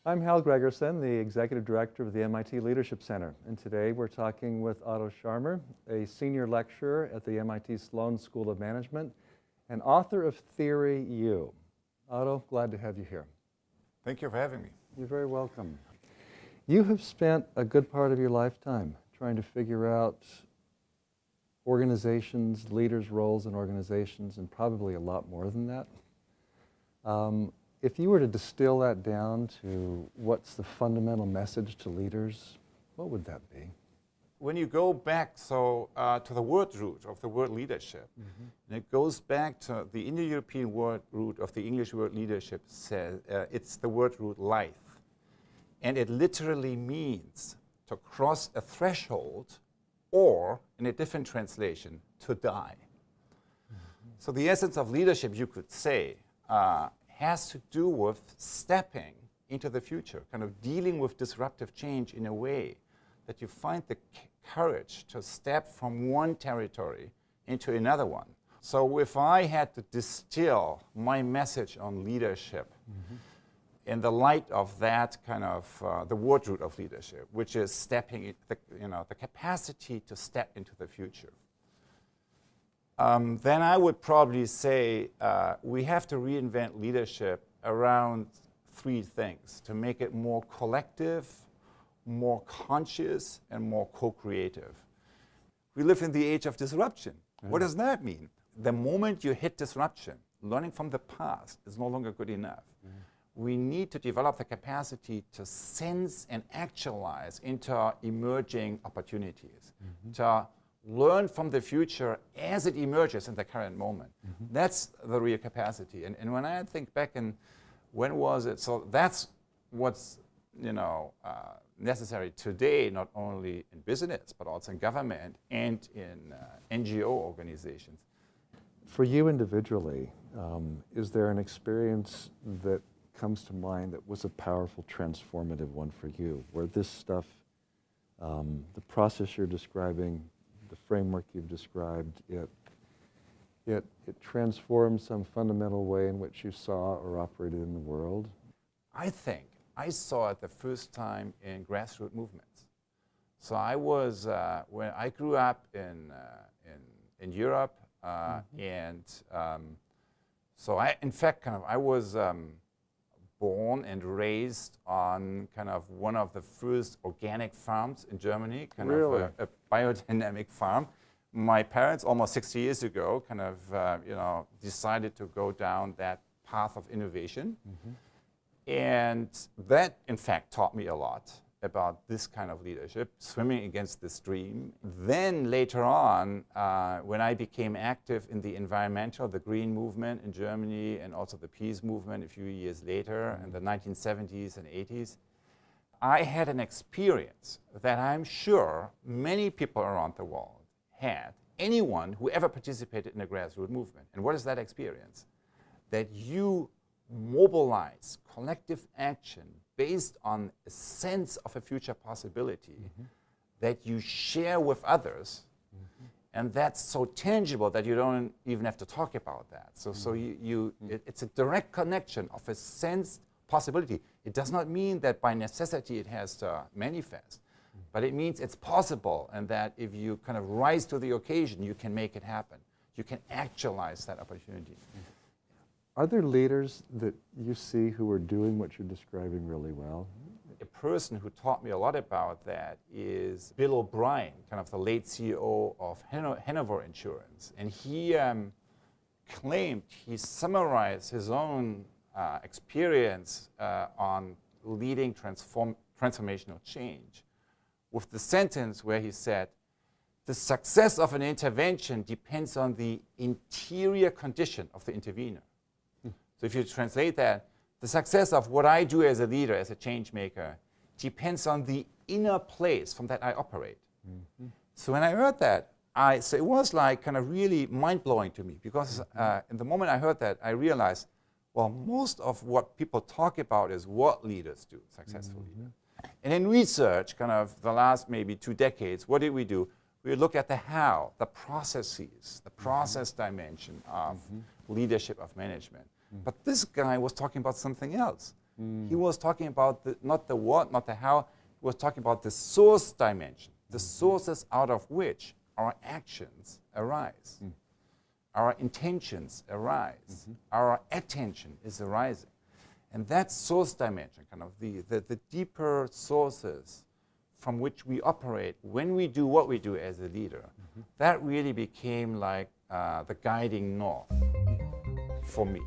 I'm Hal Gregersen, the Executive Director of the MIT Leadership Center, and today we're talking with Otto Scharmer, a senior lecturer at the MIT Sloan School of Management and author of Theory U. Otto, glad to have you here. Thank you for having me. You're very welcome. You have spent a good part of your lifetime trying to figure out organizations, leaders' roles in organizations, and probably a lot more than that. If you were to distill that down to what's the fundamental message to leaders, what would that be? When you go back to the word root of the word leadership, and it goes back to the Indo-European word root of the English word leadership, says it's the word root life. And it literally means to cross a threshold, or in a different translation, to die. So the essence of leadership, you could say, has to do with stepping into the future, kind of dealing with disruptive change in a way that you find the courage to step from one territory into another one. So if I had to distill my message on leadership in the light of that kind of the word root of leadership, which is stepping, the capacity to step into the future, then I would probably say we have to reinvent leadership around three things to make it more collective, more conscious, and more co-creative. We live in the age of disruption. What does that mean? The moment you hit disruption, learning from the past is no longer good enough. We need to develop the capacity to sense and actualize into emerging opportunities, to learn from the future as it emerges in the current moment. That's the real capacity. And when I think back, and when was it? So that's what's necessary today, not only in business, but also in government and in NGO organizations. For you individually, is there an experience that comes to mind that was a powerful, transformative one for you, where this stuff, the process you're describing, the framework you've described, it transformed some fundamental way in which you saw or operated in the world? I think I saw it the first time in grassroots movements. So I was, when I grew up in Europe, and so in fact, I was born and raised on kind of one of the first organic farms in Germany, kind of a biodynamic farm. My parents, almost 60 years ago, kind of decided to go down that path of innovation. And that, in fact, taught me a lot about this kind of leadership, swimming against the stream. Then later on, when I became active in the environmental, the green movement in Germany, and also the peace movement a few years later in the 1970s and 80s, I had an experience that I'm sure many people around the world had, anyone who ever participated in a grassroots movement. And what is that experience? That you mobilize collective action based on a sense of a future possibility that you share with others, and that's so tangible that you don't even have to talk about that. So it's a direct connection of a sensed possibility. It does not mean that by necessity it has to manifest, but it means it's possible, and that if you kind of rise to the occasion, you can make it happen. You can actualize that opportunity. Are there leaders that you see who are doing what you're describing really well? A person who taught me a lot about that is Bill O'Brien, kind of the late CEO of Hanover Insurance. And he claimed, he summarized his own experience on leading transformational change with the sentence where he said, "The success of an intervention depends on the interior condition of the intervener." So if you translate that, the success of what I do as a leader, as a change maker, depends on the inner place from that I operate. So when I heard that, so it was like kind of really mind-blowing to me, because in the moment I heard that, I realized, well, most of what people talk about is what leaders do successfully. And in research, kind of the last maybe 2 decades, what did we do? We look at the how, the processes, the process dimension of leadership, of management. But this guy was talking about something else. He was talking about not the what, not the how, he was talking about the source dimension, the sources out of which our actions arise. Our intentions arise. Our attention is arising. And that source dimension, kind of the deeper sources from which we operate when we do what we do as a leader, that really became like the guiding north for me.